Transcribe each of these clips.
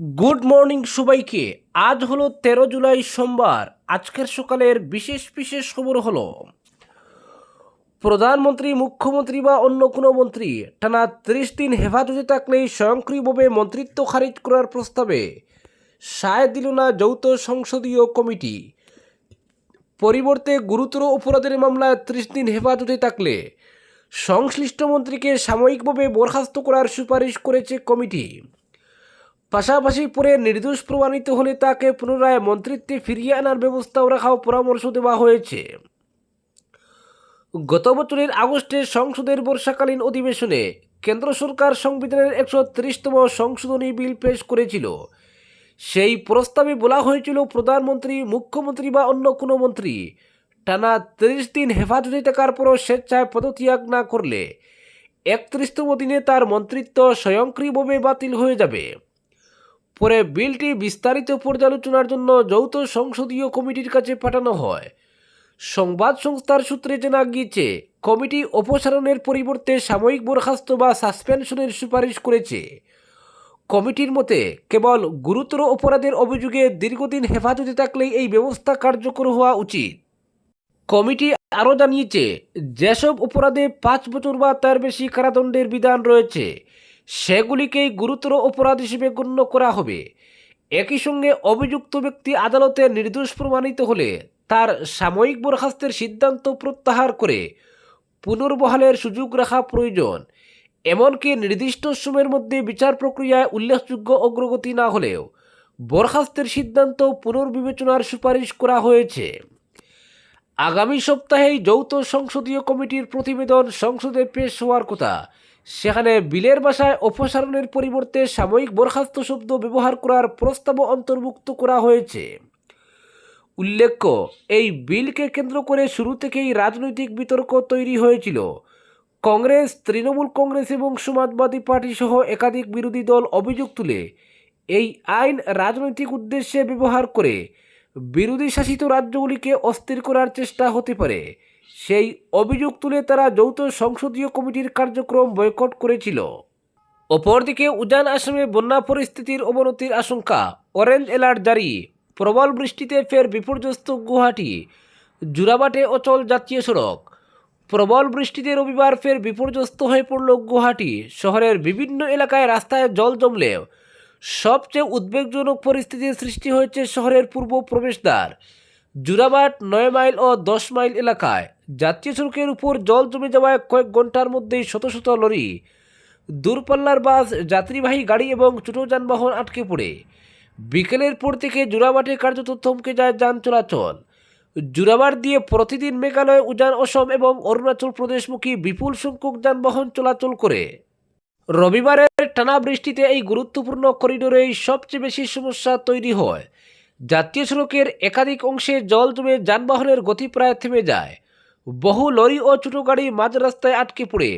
Good morning সবাইকে। আজ হলো 13 জুলাই সোমবার। আজকের সকালের বিশেষ বিশেষ খবর হলো প্রধানমন্ত্রী, মুখ্যমন্ত্রী বা অন্য কোনো মন্ত্রী টানা 30 দিন হেফাজতে থাকলেই স্বয়ংক্রিয়ভাবে মন্ত্রিত্ব খারিজ করার প্রস্তাবে সায় দিল না যৌথ সংসদীয় কমিটি। পরিবর্তে গুরুতর অপরাধের মামলায় 30 দিন হেফাজতে থাকলে সংশ্লিষ্ট মন্ত্রীকে সাময়িকভাবে বরখাস্ত করার সুপারিশ করেছে কমিটি। পাশাপাশি পরে নির্দোষ প্রমাণিত হলে তাকে পুনরায় মন্ত্রিত্বে ফিরিয়ে আনার ব্যবস্থাও রাখাও পরামর্শ দেওয়া হয়েছে। গত বছরের আগস্টে সংসদের বর্ষাকালীন অধিবেশনে কেন্দ্র সরকার সংবিধানের 130তম সংশোধনী বিল পেশ করেছিল। সেই প্রস্তাবে বলা হয়েছিল প্রধানমন্ত্রী, মুখ্যমন্ত্রী বা অন্য কোনো মন্ত্রী টানা 30 দিন হেফাজতে থাকার পরও স্বেচ্ছায় পদত্যাগ না করলে 31তম দিনে তার মন্ত্রিত্ব স্বয়ংক্রিয়ভাবে বাতিল হয়ে যাবে। পরে বিলটি বিস্তারিত পর্যালোচনার জন্য যৌথ সংসদীয় কমিটির কাছে পাঠানো হয়। সংবাদ সংস্থার সূত্রে জানা গিয়েছে, কমিটি অপসারণের পরিবর্তে সাময়িক বরখাস্ত বা সাসপেনশনের সুপারিশ করেছে। কমিটির মতে কেবল গুরুতর অপরাধের অভিযোগে দীর্ঘদিন হেফাজতে থাকলেই এই ব্যবস্থা কার্যকর হওয়া উচিত। কমিটি আরও জানিয়েছে, যেসব অপরাধে 5 বছর বা তার বেশি কারাদণ্ডের বিধান রয়েছে সেগুলিকেই গুরুতর অপরাধ হিসেবে গণ্য করা হবে। একই সঙ্গে অভিযুক্ত ব্যক্তি আদালতে নির্দোষ প্রমাণিত হলে তার সাময়িক বরখাস্তের সিদ্ধান্ত প্রত্যাহার করে পুনর্বহালের সুযোগ রাখা প্রয়োজন। এমনকি নির্দিষ্ট সময়ের মধ্যে বিচার প্রক্রিয়ায় উল্লেখযোগ্য অগ্রগতি না হলেও বরখাস্তের সিদ্ধান্ত পুনর্বিবেচনার সুপারিশ করা হয়েছে। আগামী সপ্তাহেই যৌথ সংসদীয় কমিটির প্রতিবেদন সংসদে পেশ হওয়ার কথা। সেখানে বিলের ভাষায় অপসারণের পরিবর্তে সাময়িক বরখাস্ত শব্দ ব্যবহার করার প্রস্তাবও অন্তর্ভুক্ত করা হয়েছে। উল্লেখ্য, এই বিলকে কেন্দ্র করে শুরু থেকেই রাজনৈতিক বিতর্ক তৈরি হয়েছিল। কংগ্রেস, তৃণমূল কংগ্রেস এবং সমাজবাদী পার্টি সহ একাধিক বিরোধী দল অভিযোগ তুলে এই আইন রাজনৈতিক উদ্দেশ্যে ব্যবহার করে বিরোধী শাসিত রাজ্যগুলিকে অস্থির করার চেষ্টা হতে পারে সেই অভিযোগ তুলে তারা যৌথ সংসদীয় কমিটির কার্যক্রম বয়কট করেছিল। অপরদিকে উজান আসামে বন্যা পরিস্থিতির অবনতির আশঙ্কা, অরেঞ্জ অ্যালার্ট জারি। প্রবল বৃষ্টিতে ফের বিপর্যস্ত গুয়াহাটি, জোড়াবাটে অচল জাতীয় সড়ক। প্রবল বৃষ্টিতে রবিবার ফের বিপর্যস্ত হয়ে পড়ল গুয়াহাটি শহরের বিভিন্ন এলাকায়। রাস্তায় জল জমলেও সবচেয়ে উদ্বেগজনক পরিস্থিতির সৃষ্টি হয়েছে শহরের পূর্ব প্রবেশদ্বার জোড়াবাট 9 মাইল ও 10 মাইল এলাকায়। জাতীয় সড়কের উপর জল জমে যাওয়ায় কয়েক ঘন্টার মধ্যেই শত শত লরি, দূরপাল্লার বাস, যাত্রীবাহী গাড়ি এবং ছোট যানবাহন আটকে পড়ে বিকেলের পর থেকে জোড়াবাটে কার্যত থমকে যায় যান চলাচল। জোড়াবাট দিয়ে প্রতিদিন মেঘালয়, উজান অসম এবং অরুণাচল প্রদেশমুখী বিপুল সংখ্যক যানবাহন চলাচল করে। রবিবারের টানা বৃষ্টিতে এই গুরুত্বপূর্ণ করিডোরেই সবচেয়ে বেশি সমস্যা তৈরি হয়। জাতীয় সড়কের একাধিক অংশে জল জমে যানবাহনের গতি প্রায় থেমে যায়। বহু লরি ও ছোট গাড়ি মাঝ রাস্তায় আটকে পড়ে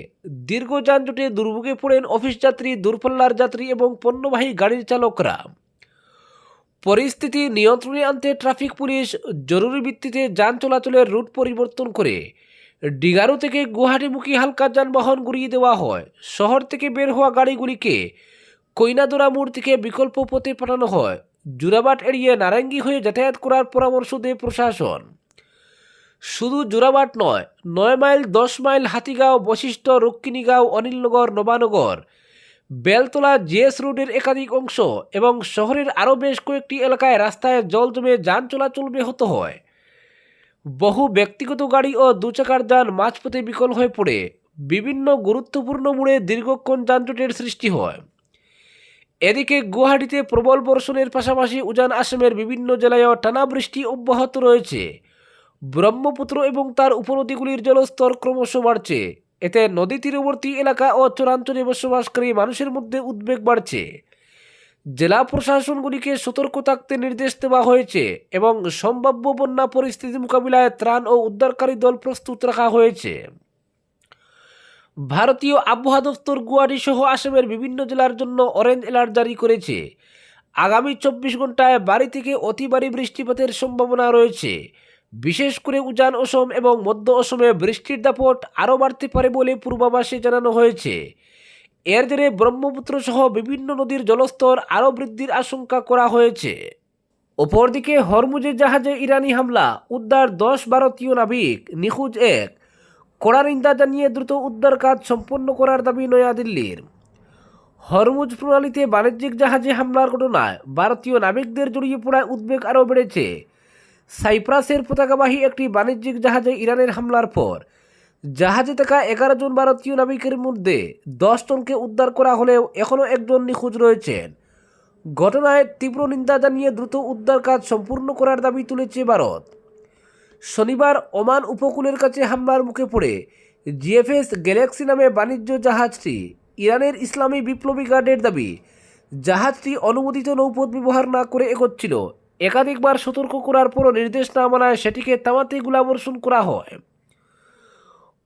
দীর্ঘ যানজটে দুর্ভোগে পড়েন অফিস যাত্রী, দূরপাল্লার যাত্রী এবং পণ্যবাহী গাড়ির চালকরা। পরিস্থিতি নিয়ন্ত্রণে আনতে ট্রাফিক পুলিশ জরুরি ভিত্তিতে যান চলাচলের রুট পরিবর্তন করে ডিগারু থেকে গুয়াহাটিমুখী হালকা যানবাহন ঘুরিয়ে দেওয়া হয়। শহর থেকে বের হওয়া গাড়িগুলিকে কইনাদরা মোড় থেকে বিকল্প পথে পাঠানো হয়। জোড়াবাট এড়িয়ে নারাঙ্গি হয়ে যাতায়াত করার পরামর্শ দেয় প্রশাসন। শুধু জোড়াবাট নয়, 9 mile, 10 mile, Hatigaon, Basistha, Rakshinigaon, Anilnagar, Nabanagar, Beltola, GS রোডের একাধিক অংশ এবং শহরের আরও বেশ কয়েকটি এলাকায় রাস্তায় জল জমে যান চলাচল ব্যাহত হয়। বহু ব্যক্তিগত গাড়ি ও দুচাকার যান মাঝপথে বিকল হয়ে পড়ে বিভিন্ন গুরুত্বপূর্ণ মোড়ে দীর্ঘক্ষণ যানজটের সৃষ্টি হয়। এদিকে গুয়াহাটিতে প্রবল বর্ষণের পাশাপাশি উজান আসামের বিভিন্ন জেলায়ও টানা বৃষ্টি অব্যাহত রয়েছে। ব্রহ্মপুত্র এবং তার উপনদীগুলির জলস্তর ক্রমশ বাড়ছে। এতে নদী তীরবর্তী এলাকা ও চরাঞ্চলে বসবাসকারী মানুষের মধ্যে উদ্বেগ বাড়ছে। জেলা প্রশাসনগুলিকে সতর্ক থাকতে নির্দেশ দেওয়া হয়েছে এবং সম্ভাব্য বন্যা পরিস্থিতি মোকাবিলায় ত্রাণ ও উদ্ধারকারী দল প্রস্তুত রাখা হয়েছে। ভারতীয় আবহাওয়া দফতর গুয়াহাটি সহ আসামের বিভিন্ন জেলার জন্য অরেঞ্জ অ্যালার্ট জারি করেছে। আগামী 24 ঘন্টায় ভারী থেকে অতি ভারী বৃষ্টিপাতের সম্ভাবনা রয়েছে। বিশেষ করে উজান অসম এবং মধ্য অসমে বৃষ্টির দাপট আরও বাড়তে পারে বলে পূর্বাভাসে জানানো হয়েছে। এর জেরে ব্রহ্মপুত্র সহ বিভিন্ন নদীর জলস্তর আরও বৃদ্ধির আশঙ্কা করা হয়েছে। অপরদিকে হরমুজের জাহাজে ইরানি হামলা, উদ্ধার 10 ভারতীয় নাবিক নিখোঁজ এক, কড়া নিন্দা জানিয়ে দ্রুত উদ্ধার কাজ সম্পন্ন করার দাবি নয়াদিল্লির। হরমুজ প্রণালীতে বাণিজ্যিক জাহাজে হামলার ঘটনায় ভারতীয় নাবিকদের জড়িয়ে পড়ায় উদ্বেগ আরও বেড়েছে। সাইপ্রাসের পতাকাবাহী একটি বাণিজ্যিক জাহাজে ইরানের হামলার পর জাহাজে থাকা 11 জন ভারতীয় নাবিকের মধ্যে 10 জনকে উদ্ধার করা হলেও এখনও একজন নিখোঁজ রয়েছেন। ঘটনায় তীব্র নিন্দা জানিয়ে দ্রুত উদ্ধার কাজ সম্পূর্ণ করার দাবি তুলেছে ভারত। শনিবার ওমান উপকূলের কাছে হামলার মুখে পড়ে জিএফএস গ্যালাক্সি নামে বাণিজ্য জাহাজটি ইরানের ইসলামী বিপ্লবী গার্ডের দাবি, জাহাজটি অনুমোদিত নৌপথ ব্যবহার না করে এগোচ্ছিল। একাধিকবার সতর্ক করার পরও নির্দেশ না মানায় সেটিকে থামাতে গোলাবর্ষণ করা হয়।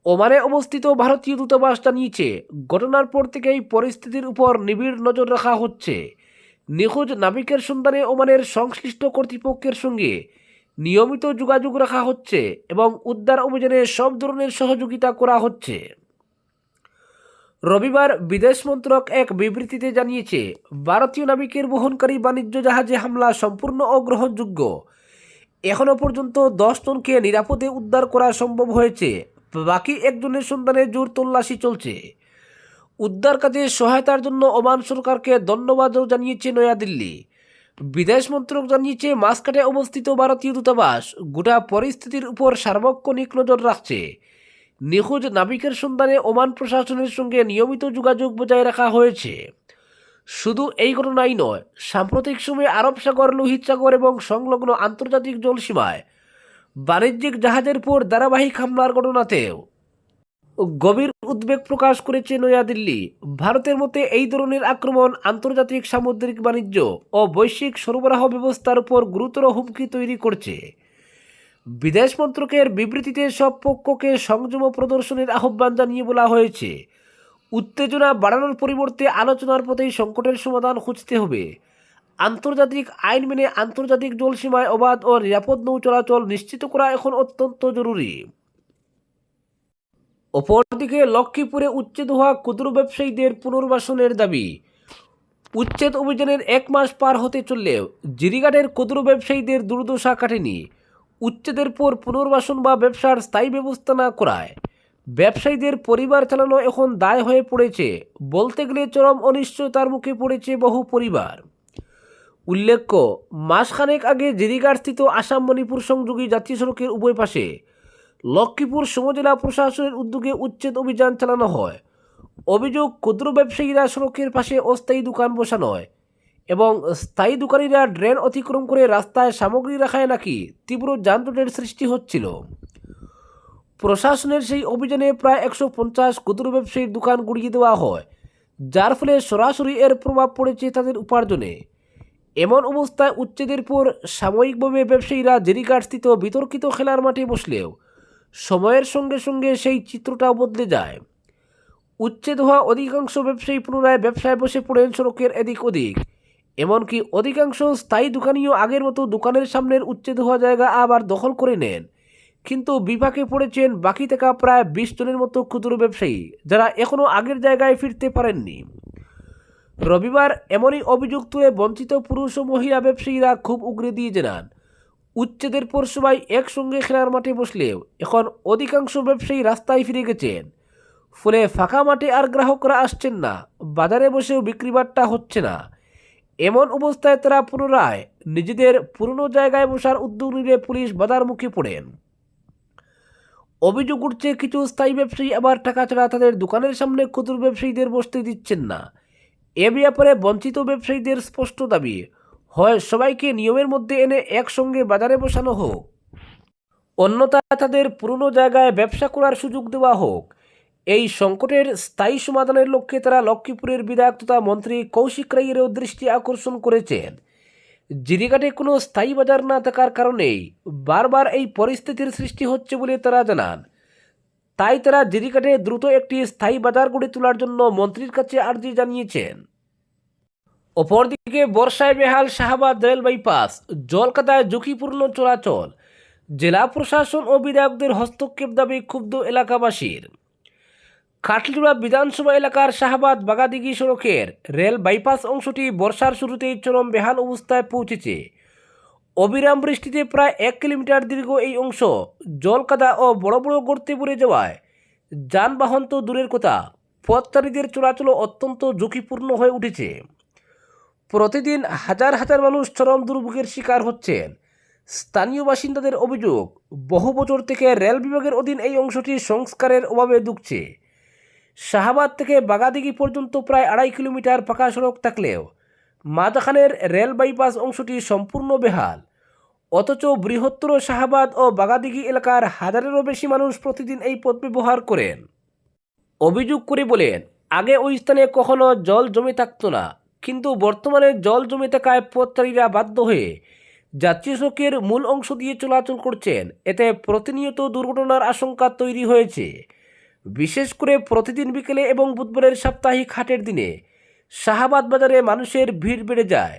ওমানে অবস্থিত ভারতীয় দূতাবাস জানিয়েছে, ঘটনার পর থেকেই পরিস্থিতির উপর নিবিড় নজর রাখা হচ্ছে। নিখোঁজ নাবিকের সন্ধানে ওমানের সংশ্লিষ্ট কর্তৃপক্ষের সঙ্গে নিয়মিত যোগাযোগ রাখা হচ্ছে এবং উদ্ধার অভিযানে সব ধরনের সহযোগিতা করা হচ্ছে। রবিবার বিদেশ মন্ত্রক এক বিবৃতিতে জানিয়েছে, ভারতীয় নাবিকের বহনকারী বাণিজ্য জাহাজে হামলা সম্পূর্ণ অগ্রহণযোগ্য। এখনও পর্যন্ত 10 জনকে নিরাপদে উদ্ধার করা সম্ভব হয়েছে, বাকি একজনের সন্ধানে জোর তল্লাশি চলছে। উদ্ধার কাজে সহায়তার জন্য ওমান সরকারকে ধন্যবাদও জানিয়েছে নয়াদিল্লি। বিদেশ মন্ত্রক জানিয়েছে, মাস্কাটে অবস্থিত ভারতীয় দূতাবাস গোটা পরিস্থিতির উপর সার্বক্ষণিক নজর রাখছে। নিখোঁজ নাবিকের সন্ধানে ওমান প্রশাসনের সঙ্গে নিয়মিত যোগাযোগ বজায় রাখা হয়েছে। শুধু এই ঘটনাই নয়, সাম্প্রতিক সময়ে আরব সাগর, লোহিত সাগর এবং সংলগ্ন আন্তর্জাতিক জলসীমায় বাণিজ্যিক জাহাজের পর ধারাবাহিক হামলার ঘটনাতেও গভীর উদ্বেগ প্রকাশ করেছে নয়াদিল্লি। ভারতের মতে এই ধরনের আক্রমণ আন্তর্জাতিক সামুদ্রিক বাণিজ্য ও বৈশ্বিক সরবরাহ ব্যবস্থার উপর গুরুতর হুমকি তৈরি করছে। বিদেশ মন্ত্রকের বিবৃতিতে সব পক্ষকে সংযম প্রদর্শনের আহ্বান জানিয়ে বলা হয়েছে, উত্তেজনা বাড়ানোর পরিবর্তে আলোচনার পথেই সংকটের সমাধান খুঁজতে হবে। আন্তর্জাতিক আইন মেনে আন্তর্জাতিক জলসীমায় অবাধ ও নিরাপদ নৌ চলাচল নিশ্চিত করা এখন অত্যন্ত জরুরি। অপরদিকে লক্ষ্মীপুরে উচ্ছেদ হওয়া ক্ষুদ্র ব্যবসায়ীদের পুনর্বাসনের দাবি। উচ্ছেদ অভিযানের 1 মাস পার হতে চললেও জিরিঘাটের ক্ষুদ্র ব্যবসায়ীদের দুর্দশা কাটেনি। উচ্ছেদের পর পুনর্বাসন বা ব্যবসার স্থায়ী ব্যবস্থা না করায় ব্যবসায়ীদের পরিবার চালানো এখন দায় হয়ে পড়েছে। বলতে গেলে চরম অনিশ্চয়তার মুখে পড়েছে বহু পরিবার। উল্লেখ্য, মাসখানেক আগে জিরিঘাটস্থিত আসাম মণিপুর সংযোগী জাতীয় সড়কের উভয় পাশে লক্ষ্মীপুর সমজেলা প্রশাসনের উদ্যোগে উচ্ছেদ অভিযান চালানো হয়। অভিযোগ, ক্ষুদ্র ব্যবসায়ীরা সড়কের পাশে অস্থায়ী দোকান বসানোয় এবং স্থায়ী দোকানিরা ড্রেন অতিক্রম করে রাস্তায় সামগ্রী রাখায় নাকি তীব্র যানজটের সৃষ্টি হচ্ছিল। প্রশাসনের সেই অভিযানে প্রায় 150 ক্ষুদ্র ব্যবসায়ীর দোকান গুড়িয়ে দেওয়া হয়, যার ফলে সরাসরি এর প্রভাব পড়েছে তাদের উপার্জনে। এমন অবস্থায় উচ্ছেদের পর সাময়িকভাবে ব্যবসায়ীরা জেরিঘাটস্থিত বিতর্কিত খেলার মাঠে বসলেও সময়ের সঙ্গে সঙ্গে সেই চিত্রটাও বদলে যায়। উচ্ছেদ হওয়া অধিকাংশ ব্যবসায়ী পুনরায় ব্যবসায় বসে পড়েন সড়কের এদিক ওদিক। এমনকি অধিকাংশ স্থায়ী দোকানিও আগের মতো দোকানের সামনের উচ্ছেদ হওয়া জায়গা আবার দখল করে নেন। কিন্তু বিপাকে পড়েছেন বাকি থাকা প্রায় 20 জনের মতো ক্ষুদ্র ব্যবসায়ী, যারা এখনও আগের জায়গায় ফিরতে পারেননি। রবিবার এমনই অভিযোগ তুলে বঞ্চিত পুরুষ ও মহিলা ব্যবসায়ীরা খুব উগরে দিয়ে জানান, উচ্ছেদের পর সবাই একসঙ্গে খেলার মাঠে বসলেও এখন অধিকাংশ ব্যবসায়ী রাস্তায় ফিরে গেছেন। ফলে ফাঁকা মাঠে আর গ্রাহকরা আসছেন না, বাজারে বসেও বিক্রিবাট্টা হচ্ছে না। এমন অবস্থায় তারা পুনরায় নিজেদের পুরনো জায়গায় বসার উদ্যোগ নিলে পুলিশ বাধার মুখে পড়েন। অভিযোগ উঠছে, কিছু স্থায়ী ব্যবসায়ী আবার টাকা ছাড়া তাদের দোকানের সামনে ক্ষুদ্র ব্যবসায়ীদের বসতে দিচ্ছেন না। এ ব্যাপারে বঞ্চিত ব্যবসায়ীদের স্পষ্ট দাবি, হয় সবাইকে নিয়মের মধ্যে এনে একসঙ্গে বাজারে বসানো হোক, অন্যথায় তাদের পুরনো জায়গায় ব্যবসা করার সুযোগ দেওয়া হোক। এই সংকটের স্থায়ী সমাধানের লক্ষ্যে তারা লক্ষ্মীপুরের বিধায়ক তথা মন্ত্রী কৌশিক রায়েরও দৃষ্টি আকর্ষণ করেছেন। জিরিঘাটে কোনো স্থায়ী বাজার না থাকার কারণেই বারবার এই পরিস্থিতির সৃষ্টি হচ্ছে বলে তারা জানান। তাই তারা জিরিঘাটে দ্রুত একটি স্থায়ী বাজার গড়ে তোলার জন্য মন্ত্রীর কাছে আর্জি জানিয়েছেন। অপরদিকে বর্ষায় বেহাল শাহবাগ রেল বাইপাস, জলকাদায় ঝুঁকিপূর্ণ চলাচল, জেলা প্রশাসন ও বিধায়কদের হস্তক্ষেপ দাবি ক্ষুব্ধ এলাকাবাসীর। কাটলিড়া বিধানসভা এলাকার শাহবাদ বাগাদিঘি সড়কের রেল বাইপাস অংশটি বর্ষার শুরুতেই চরম বেহাল অবস্থায় পৌঁছেছে। অবিরাম বৃষ্টিতে প্রায় 1 কিলোমিটার দীর্ঘ এই অংশ জল কাদা ও বড় বড় গর্তে পড়ে যাওয়ায় যানবাহন তো দূরের কথা, পথচারীদের চলাচল অত্যন্ত ঝুঁকিপূর্ণ হয়ে উঠেছে। প্রতিদিন হাজার হাজার মানুষ চরম দুর্ভোগের শিকার হচ্ছেন। স্থানীয় বাসিন্দাদের অভিযোগ, বহু বছর থেকে রেল বিভাগের অধীন এই অংশটি সংস্কারের অভাবে দুঃখছে। শাহবাদ থেকে বাগাদিঘি পর্যন্ত প্রায় 2.5 কিলোমিটার পাকা সড়ক থাকলেও মাঝখানের রেল বাইপাস অংশটি সম্পূর্ণ বেহাল। অথচ বৃহত্তর শাহবাদ ও বাগাদিঘি এলাকার হাজারেরও বেশি মানুষ প্রতিদিন এই পথ ব্যবহার করেন। অভিযোগ করে বলেন, আগে ওই স্থানে কখনো জল জমে থাকতো না, কিন্তু বর্তমানে জল জমে থাকায় পথচারীরা বাধ্য হয়ে যাত্রী সড়কের মূল অংশ দিয়ে চলাচল করছেন। এতে প্রতিনিয়ত দুর্ঘটনার আশঙ্কা তৈরি হয়েছে। বিশেষ করে প্রতিদিন বিকেলে এবং বুধবারের সাপ্তাহিক হাটের দিনে শাহবাদ বাজারে মানুষের ভিড় বেড়ে যায়।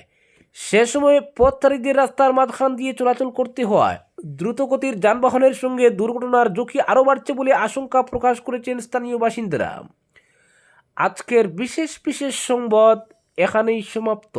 সে সময় পথচারীদের রাস্তার মাঝখান দিয়ে চলাচল করতে হওয়ায় দ্রুতগতির যানবাহনের সঙ্গে দুর্ঘটনার ঝুঁকি আরও বাড়ছে বলে আশঙ্কা প্রকাশ করেছেন স্থানীয় বাসিন্দারা। আজকের বিশেষ সংবাদ এখানেই সমাপ্ত।